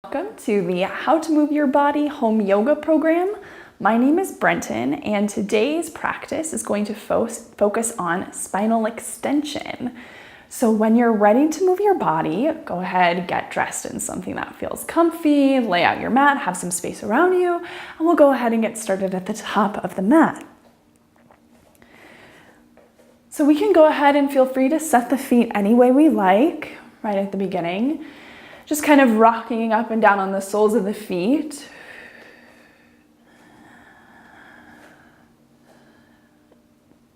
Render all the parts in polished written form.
Welcome to the How to Move Your Body Home Yoga program. My name is Brenton, and today's practice is going to focus on spinal extension. So when you're ready to move your body, go ahead, get dressed in something that feels comfy, lay out your mat, have some space around you, and we'll go ahead and get started at the top of the mat. So we can go ahead and feel free to set the feet any way we like, right at the beginning. Just kind of rocking up and down on the soles of the feet.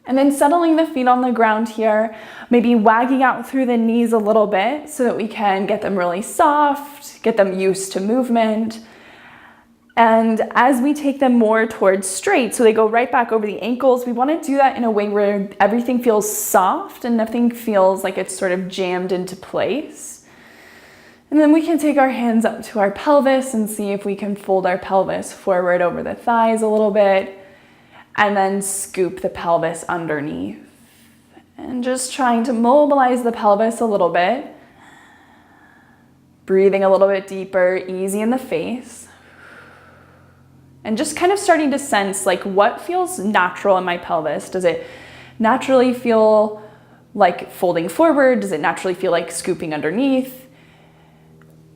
And then settling the feet on the ground here, maybe wagging out through the knees a little bit so that we can get them really soft, get them used to movement. And as we take them more towards straight, so they go right back over the ankles, we want to do that in a way where everything feels soft and nothing feels like it's sort of jammed into place. And then we can take our hands up to our pelvis and see if we can fold our pelvis forward over the thighs a little bit, and then scoop the pelvis underneath. And just trying to mobilize the pelvis a little bit. Breathing a little bit deeper, easy in the face. And just kind of starting to sense like what feels natural in my pelvis. Does it naturally feel like folding forward? Does it naturally feel like scooping underneath?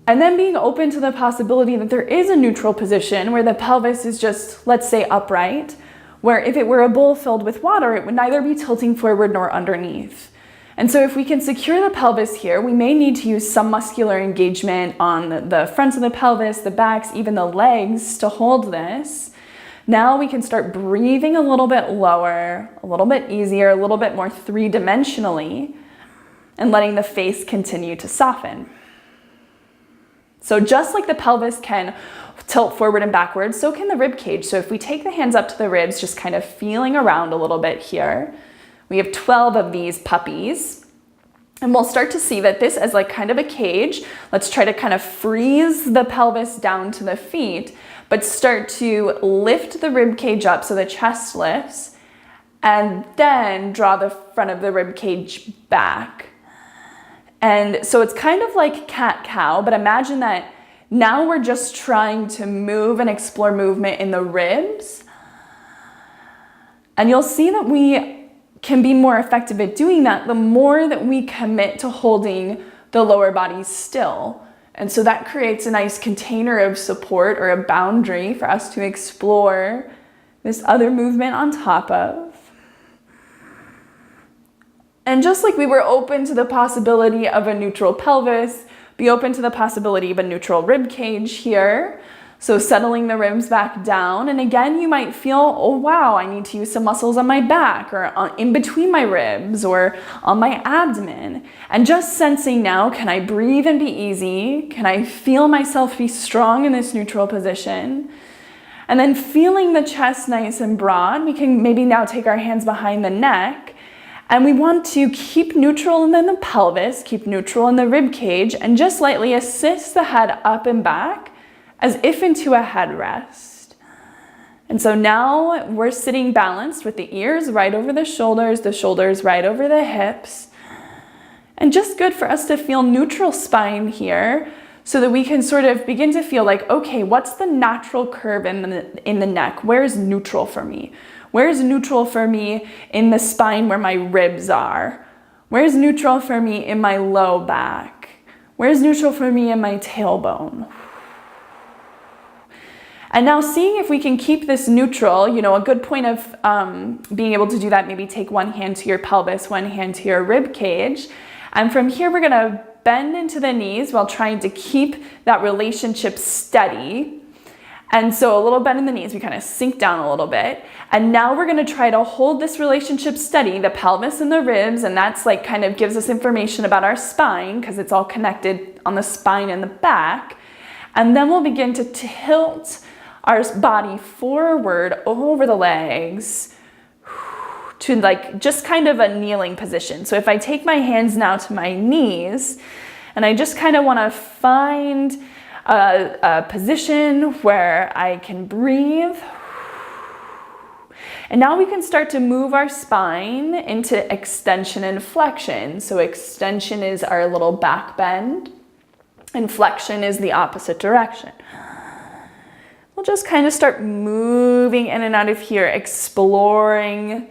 And then being open to the possibility that there is a neutral position where the pelvis is just, let's say, upright, where if it were a bowl filled with water, it would neither be tilting forward nor underneath. And so if we can secure the pelvis here, we may need to use some muscular engagement on the fronts of the pelvis, the backs, even the legs to hold this. Now we can start breathing a little bit lower, a little bit easier, a little bit more three-dimensionally, and letting the face continue to soften. So just like the pelvis can tilt forward and backwards, so can the rib cage. So if we take the hands up to the ribs, just kind of feeling around a little bit here, we have 12 of these puppies. And we'll start to see that this is like kind of a cage. Let's try to kind of freeze the pelvis down to the feet, but start to lift the rib cage up so the chest lifts, and then draw the front of the rib cage back. And so it's kind of like cat-cow, but imagine that now we're just trying to move and explore movement in the ribs. And you'll see that we can be more effective at doing that the more that we commit to holding the lower body still. And so that creates a nice container of support or a boundary for us to explore this other movement on top of. And just like we were open to the possibility of a neutral pelvis, be open to the possibility of a neutral rib cage here. So settling the ribs back down. And again, you might feel, oh wow, I need to use some muscles on my back or in between my ribs or on my abdomen. And just sensing now, can I breathe and be easy? Can I feel myself be strong in this neutral position? And then feeling the chest nice and broad, we can maybe now take our hands behind the neck. And we want to keep neutral in the pelvis, keep neutral in the rib cage, and just lightly assist the head up and back as if into a headrest. And so now we're sitting balanced with the ears right over the shoulders right over the hips. And just good for us to feel neutral spine here so that we can sort of begin to feel like, okay, what's the natural curve in the neck? Where's neutral for me? Where's neutral for me in the spine where my ribs are? Where's neutral for me in my low back? Where's neutral for me in my tailbone? And now seeing if we can keep this neutral, a good point of being able to do that, maybe take one hand to your pelvis, one hand to your rib cage. And from here, we're gonna bend into the knees while trying to keep that relationship steady. And so a little bend in the knees, we kind of sink down a little bit. And now we're gonna try to hold this relationship steady, the pelvis and the ribs, and that's like kind of gives us information about our spine because it's all connected on the spine and the back. And then we'll begin to tilt our body forward over the legs to like just kind of a kneeling position. So if I take my hands now to my knees and I just kind of wanna find a position where I can breathe. And now we can start to move our spine into extension and flexion. So extension is our little back bend. and flexion is the opposite direction. We'll just kind of start moving in and out of here, exploring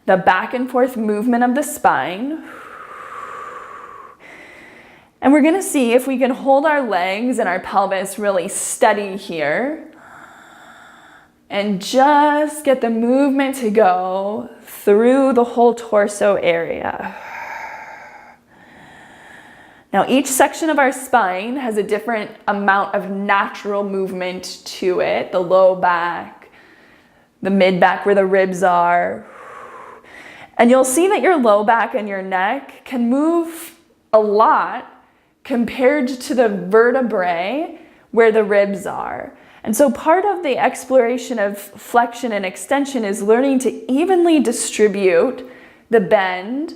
the back and forth movement of the spine. And we're gonna see if we can hold our legs and our pelvis really steady here and just get the movement to go through the whole torso area. Now, each section of our spine has a different amount of natural movement to it. The low back, the mid back where the ribs are. And you'll see that your low back and your neck can move a lot compared to the vertebrae where the ribs are. And so part of the exploration of flexion and extension is learning to evenly distribute the bend,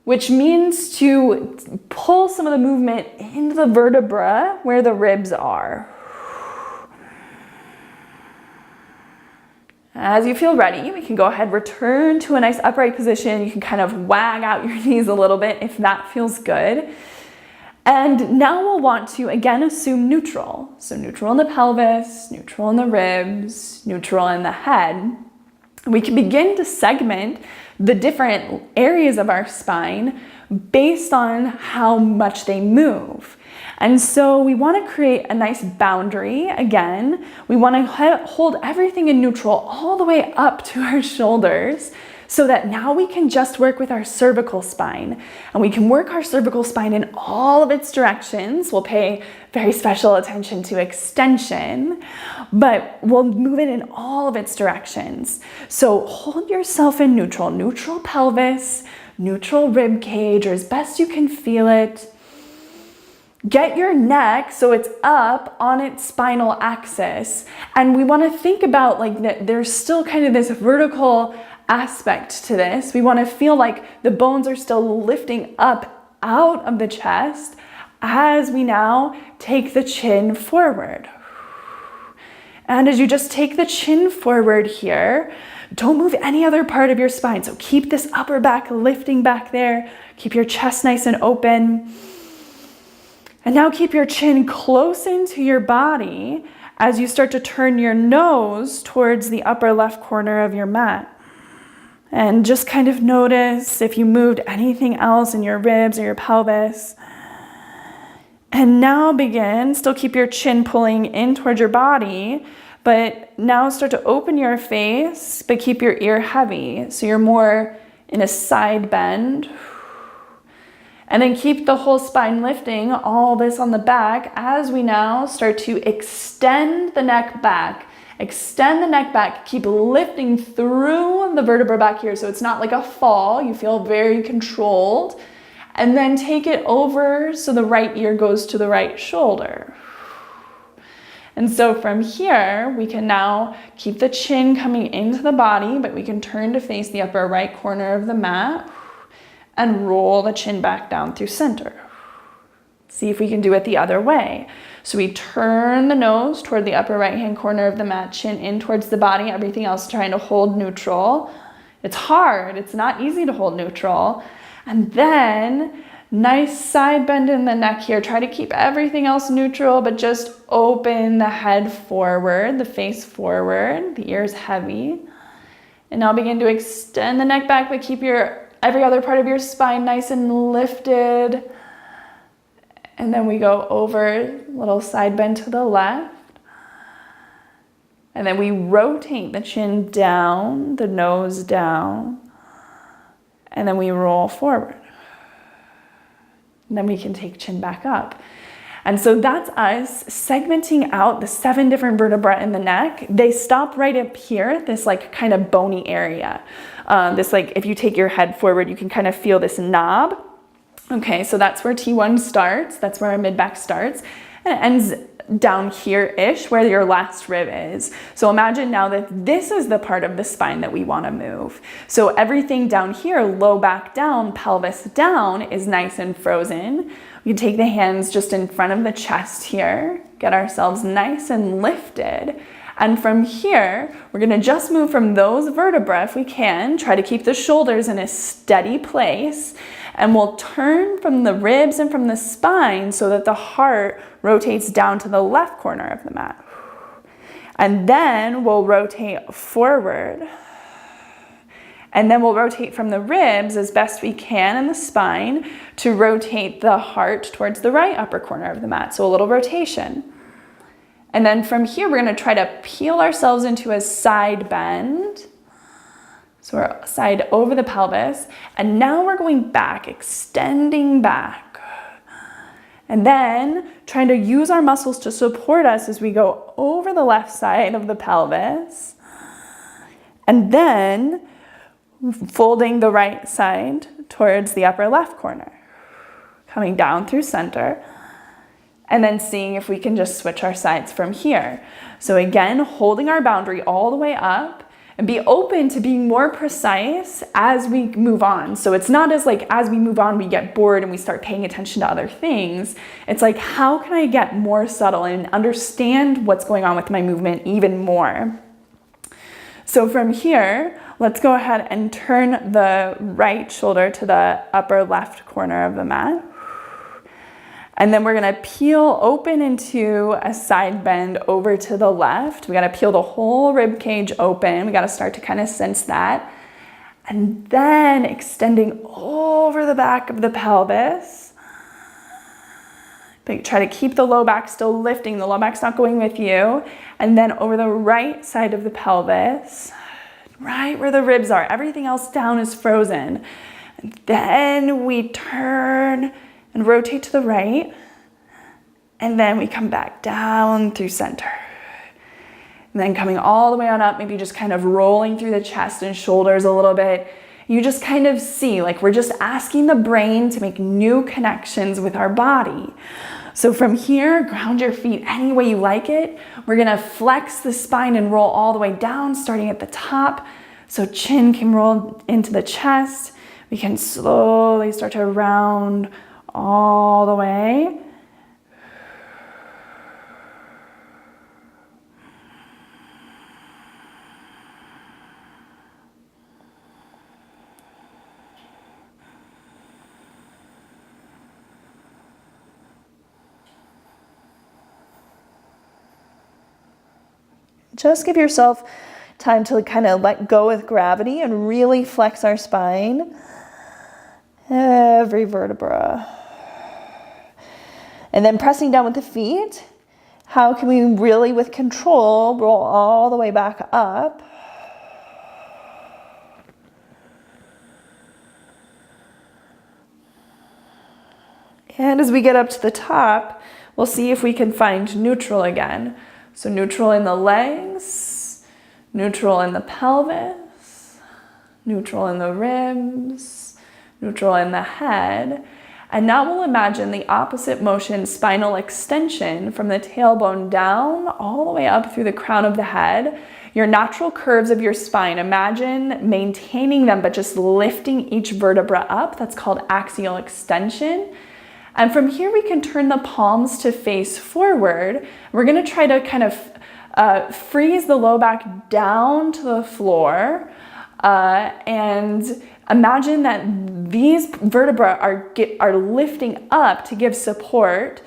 which means to pull some of the movement into the vertebra where the ribs are. As you feel ready, we can go ahead, return to a nice upright position. You can kind of wag out your knees a little bit if that feels good. And now we'll want to, again, assume neutral. So neutral in the pelvis, neutral in the ribs, neutral in the head. We can begin to segment the different areas of our spine based on how much they move. And so we want to create a nice boundary. Again, we want to hold everything in neutral all the way up to our shoulders so that now we can just work with our cervical spine. And we can work our cervical spine in all of its directions. We'll pay very special attention to extension, but we'll move it in all of its directions. So hold yourself in neutral, neutral pelvis, neutral rib cage, or as best you can feel it. Get your neck so it's up on its spinal axis. And we want to think about like that there's still kind of this vertical aspect to this. We want to feel like the bones are still lifting up out of the chest as we now take the chin forward. And as you just take the chin forward here, don't move any other part of your spine. So keep this upper back lifting back there. Keep your chest nice and open. And now keep your chin close into your body as you start to turn your nose towards the upper left corner of your mat. And just kind of notice if you moved anything else in your ribs or your pelvis. And now begin, still keep your chin pulling in towards your body, but now start to open your face, but keep your ear heavy. So you're more in a side bend. And then keep the whole spine lifting, all this on the back, as we now start to extend the neck back. Extend the neck back, keep lifting through the vertebra back here so it's not like a fall, you feel very controlled. And then take it over so the right ear goes to the right shoulder. And so from here, we can now keep the chin coming into the body, but we can turn to face the upper right corner of the mat and roll the chin back down through center. See if we can do it the other way. So we turn the nose toward the upper right-hand corner of the mat, chin in towards the body, everything else trying to hold neutral. It's hard, it's not easy to hold neutral. And then nice side bend in the neck here. Try to keep everything else neutral, but just open the head forward, the face forward, the ears heavy. And now begin to extend the neck back, but keep every other part of your spine nice and lifted. And then we go over, little side bend to the left. And then we rotate the chin down, the nose down. And then we roll forward. And then we can take chin back up. And so that's us segmenting out the 7 different vertebrae in the neck. They stop right up here, this like kind of bony area. This like, if you take your head forward, you can kind of feel this knob. Okay, so that's where T1 starts. That's where our mid-back starts. And it ends down here-ish where your last rib is. So imagine now that this is the part of the spine that we want to move. So everything down here, low back down, pelvis down, is nice and frozen. We can take the hands just in front of the chest here, get ourselves nice and lifted. And from here, we're gonna just move from those vertebrae if we can, try to keep the shoulders in a steady place, and we'll turn from the ribs and from the spine so that the heart rotates down to the left corner of the mat. And then we'll rotate forward. And then we'll rotate from the ribs as best we can in the spine to rotate the heart towards the right upper corner of the mat. So a little rotation. And then from here, we're gonna try to peel ourselves into a side bend. So we're side over the pelvis. And now we're going back, extending back. And then trying to use our muscles to support us as we go over the left side of the pelvis. And then folding the right side towards the upper left corner. Coming down through center. And then seeing if we can just switch our sides from here. So again, holding our boundary all the way up and be open to being more precise as we move on. So it's not as like as we move on, we get bored and we start paying attention to other things. It's like, how can I get more subtle and understand what's going on with my movement even more? So from here, let's go ahead and turn the right shoulder to the upper left corner of the mat. And then we're gonna peel open into a side bend over to the left. We gotta peel the whole rib cage open. We gotta start to kind of sense that. And then extending over the back of the pelvis. But try to keep the low back still lifting. The low back's not going with you. And then over the right side of the pelvis, right where the ribs are. Everything else down is frozen. And then we turn and rotate to the right, and then we come back down through center. And then coming all the way on up, maybe just kind of rolling through the chest and shoulders a little bit. You just kind of see, like we're just asking the brain to make new connections with our body. So from here, ground your feet any way you like it. We're gonna flex the spine and roll all the way down, starting at the top. So chin can roll into the chest. We can slowly start to round all the way. Just give yourself time to kind of let go with gravity and really flex our spine. Every vertebra. And then pressing down with the feet. How can we really, with control, roll all the way back up? And as we get up to the top, we'll see if we can find neutral again. So neutral in the legs, neutral in the pelvis, neutral in the ribs, neutral in the head. And now we'll imagine the opposite motion, spinal extension from the tailbone down all the way up through the crown of the head. Your natural curves of your spine, imagine maintaining them, but just lifting each vertebra up. That's called axial extension. And from here, we can turn the palms to face forward. We're gonna try to kind of freeze the low back down to the floor and imagine that these vertebrae are lifting up to give support,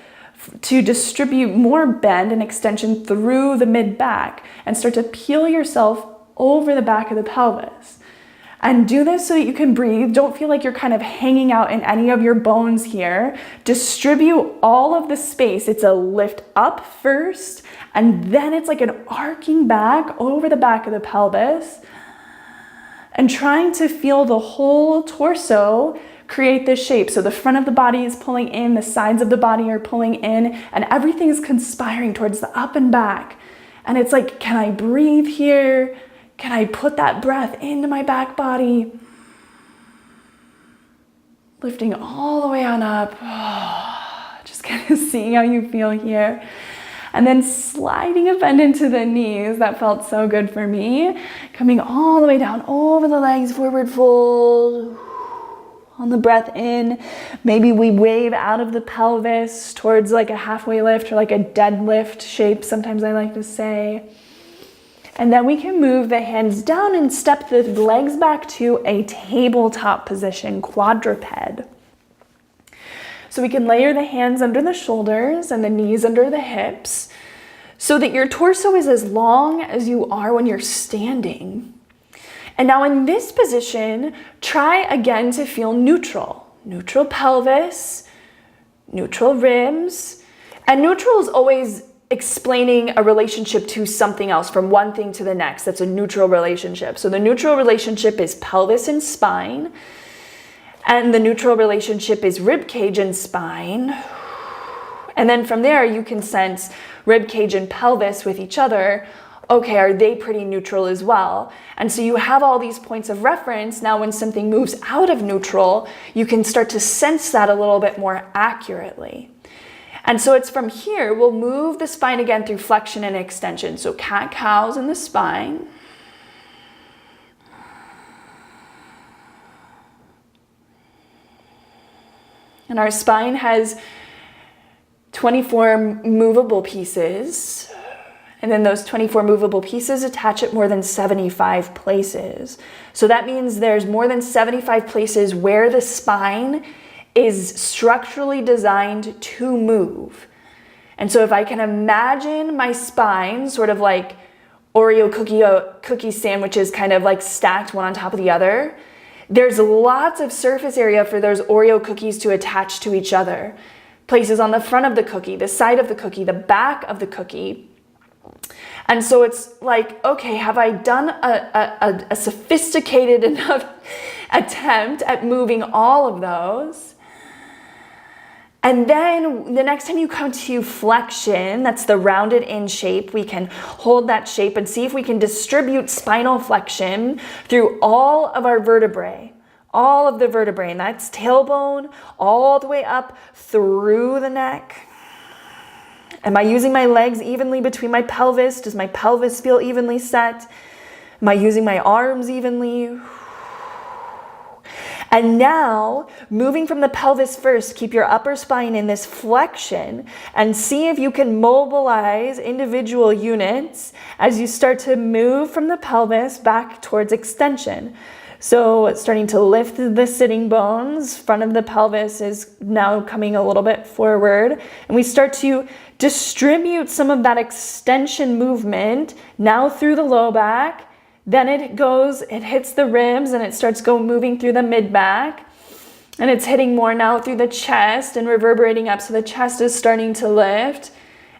to distribute more bend and extension through the mid-back and start to peel yourself over the back of the pelvis. And do this so that you can breathe. Don't feel like you're kind of hanging out in any of your bones here. Distribute all of the space. It's a lift up first, and then it's like an arcing back over the back of the pelvis. And trying to feel the whole torso create this shape. So the front of the body is pulling in, the sides of the body are pulling in, and everything is conspiring towards the up and back. And it's like, can I breathe here? Can I put that breath into my back body? Lifting all the way on up. Just kind of seeing how you feel here. And then sliding a bend into the knees. That felt so good for me. Coming all the way down over the legs, forward fold. On the breath in, maybe we wave out of the pelvis towards like a halfway lift or like a deadlift shape, sometimes I like to say. And then we can move the hands down and step the legs back to a tabletop position, quadruped. So we can layer the hands under the shoulders and the knees under the hips so that your torso is as long as you are when you're standing. And now in this position, try again to feel neutral. Neutral pelvis, neutral ribs. And neutral is always explaining a relationship to something else, from one thing to the next. That's a neutral relationship. So the neutral relationship is pelvis and spine, and the neutral relationship is rib cage and spine. And then from there, you can sense rib cage and pelvis with each other. Okay, are they pretty neutral as well? And so you have all these points of reference. Now, when something moves out of neutral, you can start to sense that a little bit more accurately. And so it's from here, we'll move the spine again through flexion and extension. So cat-cows in the spine. And our spine has 24 movable pieces. And then those 24 movable pieces attach at more than 75 places. So that means there's more than 75 places where the spine is structurally designed to move. And so if I can imagine my spine sort of like Oreo cookie sandwiches, kind of like stacked one on top of the other, there's lots of surface area for those Oreo cookies to attach to each other. Places on the front of the cookie, the side of the cookie, the back of the cookie. And so it's like, okay, have I done a sophisticated enough attempt at moving all of those? And then the next time you come to flexion, that's the rounded in shape, we can hold that shape and see if we can distribute spinal flexion through all of our vertebrae, all of the vertebrae, and that's tailbone all the way up through the neck. Am I using my legs evenly between my pelvis? Does my pelvis feel evenly set? Am I using my arms evenly? And now, moving from the pelvis first, keep your upper spine in this flexion and see if you can mobilize individual units as you start to move from the pelvis back towards extension. So starting to lift the sitting bones, front of the pelvis is now coming a little bit forward, and we start to distribute some of that extension movement now through the low back. Then it hits the ribs and it starts moving through the mid-back. And it's hitting more now through the chest and reverberating up. So the chest is starting to lift.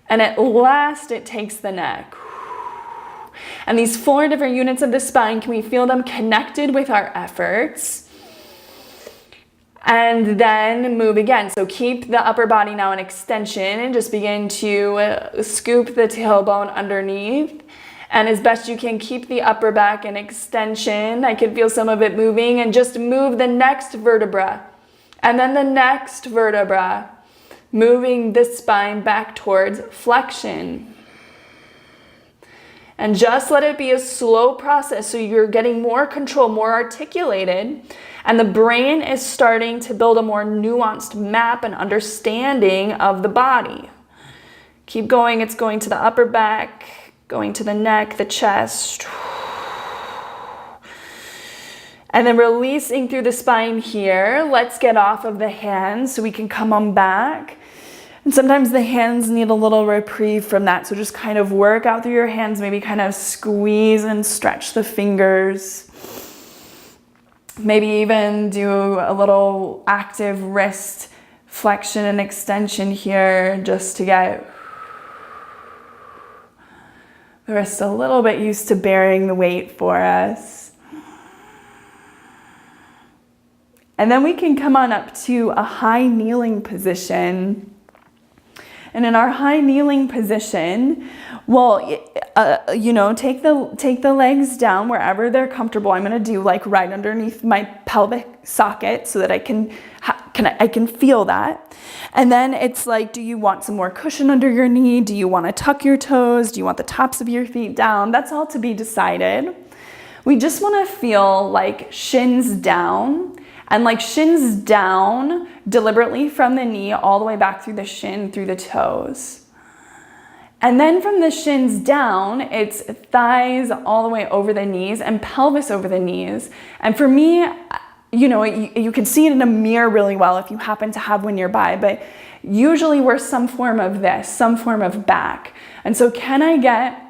And at last, it takes the neck. And these 4 different units of the spine, can we feel them connected with our efforts? And then move again. So keep the upper body now in extension and just begin to scoop the tailbone underneath. And as best you can, keep the upper back in extension. I can feel some of it moving, and just move the next vertebra. And then the next vertebra. Moving the spine back towards flexion. And just let it be a slow process so you're getting more control, more articulated. And the brain is starting to build a more nuanced map and understanding of the body. Keep going. It's going to the upper back. Going to the neck, the chest. And then releasing through the spine here. Let's get off of the hands so we can come on back. And sometimes the hands need a little reprieve from that. So just kind of work out through your hands. Maybe kind of squeeze and stretch the fingers. Maybe even do a little active wrist flexion and extension here just to get the wrist a little bit used to bearing the weight for us. And then we can come on up to a high kneeling position. And in our high kneeling position, well, take the legs down wherever they're comfortable. I'm going to do like right underneath my pelvic socket so that I can feel that. And then it's like, do you want some more cushion under your knee? Do you want to tuck your toes? Do you want the tops of your feet down? That's all to be decided. We just want to feel like shins down, and like shins down deliberately from the knee all the way back through the shin, through the toes. And then from the shins down, it's thighs all the way over the knees and pelvis over the knees. And for me, you know, you can see it in a mirror really well if you happen to have one nearby, but usually we're some form of this, some form of back. And so can I get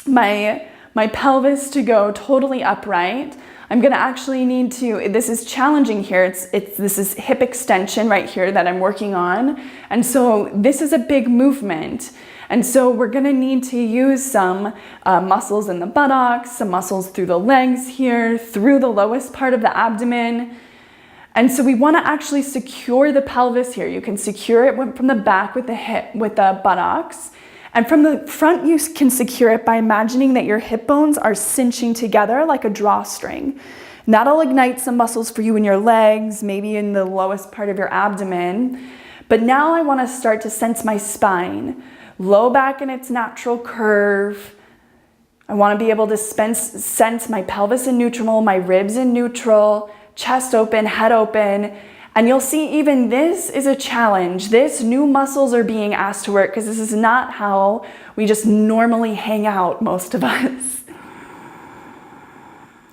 my pelvis to go totally upright? I'm gonna actually need to, this is challenging here, this is hip extension right here that I'm working on. And so this is a big movement. And so we're gonna need to use some muscles in the buttocks, some muscles through the legs here, through the lowest part of the abdomen. And so we wanna actually secure the pelvis here. You can secure it from the back with the hip, with the buttocks. And from the front, you can secure it by imagining that your hip bones are cinching together like a drawstring. And that'll ignite some muscles for you in your legs, maybe in the lowest part of your abdomen. But now I wanna start to sense my spine. Low back in its natural curve. I want to be able to sense my pelvis in neutral, my ribs in neutral, chest open, head open. And you'll see even this is a challenge. This new muscles are being asked to work because this is not how we just normally hang out, most of us.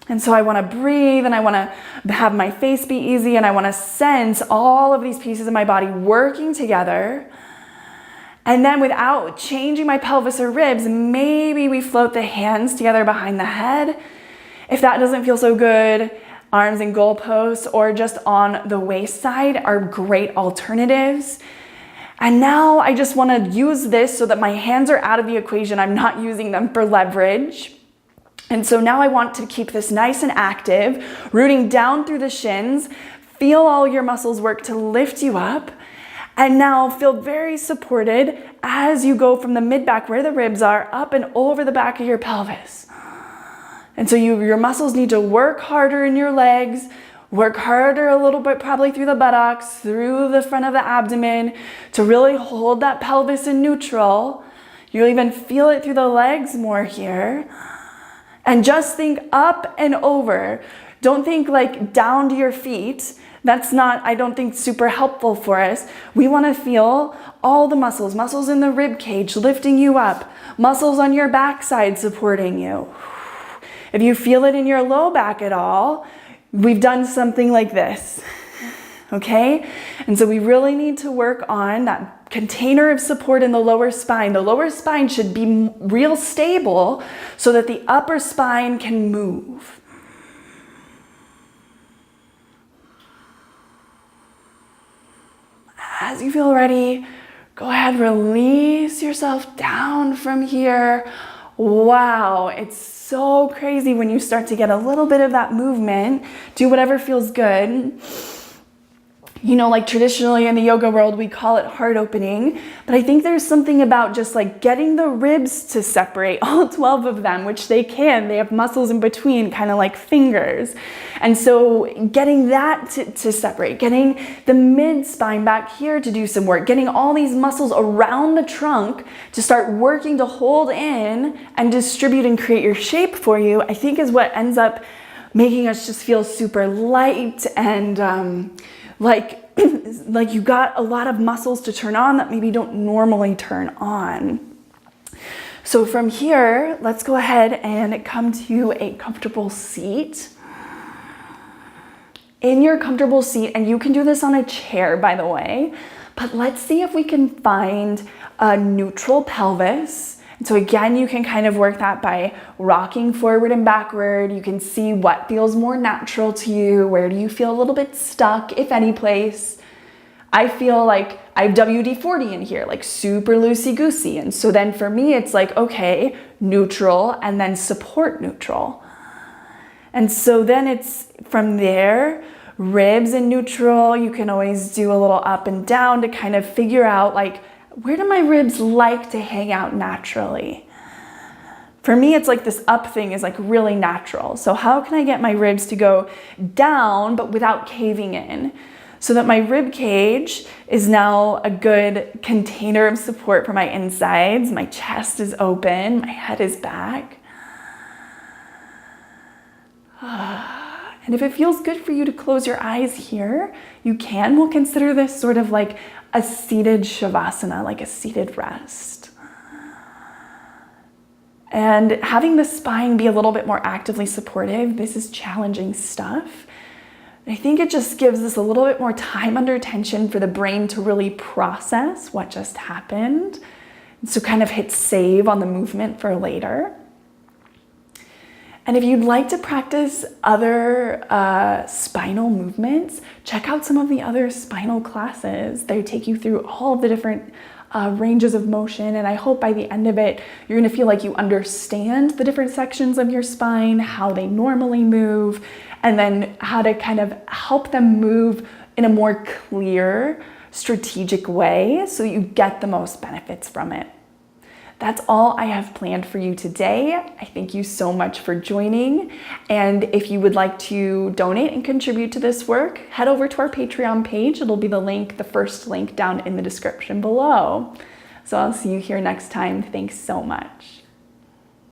And so I want to breathe and I want to have my face be easy and I want to sense all of these pieces of my body working together. And then without changing my pelvis or ribs, maybe we float the hands together behind the head. If that doesn't feel so good, arms in goalposts or just on the waist side are great alternatives. And now I just want to use this so that my hands are out of the equation. I'm not using them for leverage. And so now I want to keep this nice and active, rooting down through the shins. Feel all your muscles work to lift you up. And now feel very supported as you go from the mid-back where the ribs are up and over the back of your pelvis. And so your muscles need to work harder in your legs, work harder a little bit probably through the buttocks, through the front of the abdomen to really hold that pelvis in neutral. You'll even feel it through the legs more here. And just think up and over. Don't think like down to your feet. That's not, I don't think, super helpful for us. We want to feel all the muscles in the rib cage lifting you up, muscles on your backside supporting you. If you feel it in your low back at all, we've done something like this, okay? And so we really need to work on that container of support in the lower spine. The lower spine should be real stable so that the upper spine can move. As you feel ready, go ahead, release yourself down from here. Wow, it's so crazy when you start to get a little bit of that movement. Do whatever feels good. You know, like traditionally in the yoga world, we call it heart opening, but I think there's something about just like getting the ribs to separate, all 12 of them, which they can. They have muscles in between, kind of like fingers. And so getting that to separate, getting the mid spine back here to do some work, getting all these muscles around the trunk to start working to hold in and distribute and create your shape for you, I think is what ends up making us just feel super light and like you got a lot of muscles to turn on that maybe don't normally turn on. So from here, let's go ahead and come to a comfortable seat. In your comfortable seat, and you can do this on a chair, by the way, but let's see if we can find a neutral pelvis. And so again, you can kind of work that by rocking forward and backward. You can see what feels more natural to you. Where do you feel a little bit stuck, if any place? I feel like I have WD-40 in here, like super loosey-goosey. And so then for me, it's like, okay, neutral and then support neutral. And so then it's from there, ribs in neutral. You can always do a little up and down to kind of figure out like, where do my ribs like to hang out naturally? For me, it's like this up thing is like really natural. So how can I get my ribs to go down, but without caving in? So that my rib cage is now a good container of support for my insides. My chest is open, my head is back. And if it feels good for you to close your eyes here, you can. We'll consider this sort of like a seated shavasana, like a seated rest. And having the spine be a little bit more actively supportive, this is challenging stuff. I think it just gives us a little bit more time under tension for the brain to really process what just happened. And so kind of hit save on the movement for later. And if you'd like to practice other spinal movements, check out some of the other spinal classes. They take you through all of the different ranges of motion, and I hope by the end of it, you're gonna feel like you understand the different sections of your spine, how they normally move, and then how to kind of help them move in a more clear, strategic way so you get the most benefits from it. That's all I have planned for you today. I thank you so much for joining. And if you would like to donate and contribute to this work, head over to our Patreon page. It'll be the first link down in the description below. So I'll see you here next time. Thanks so much.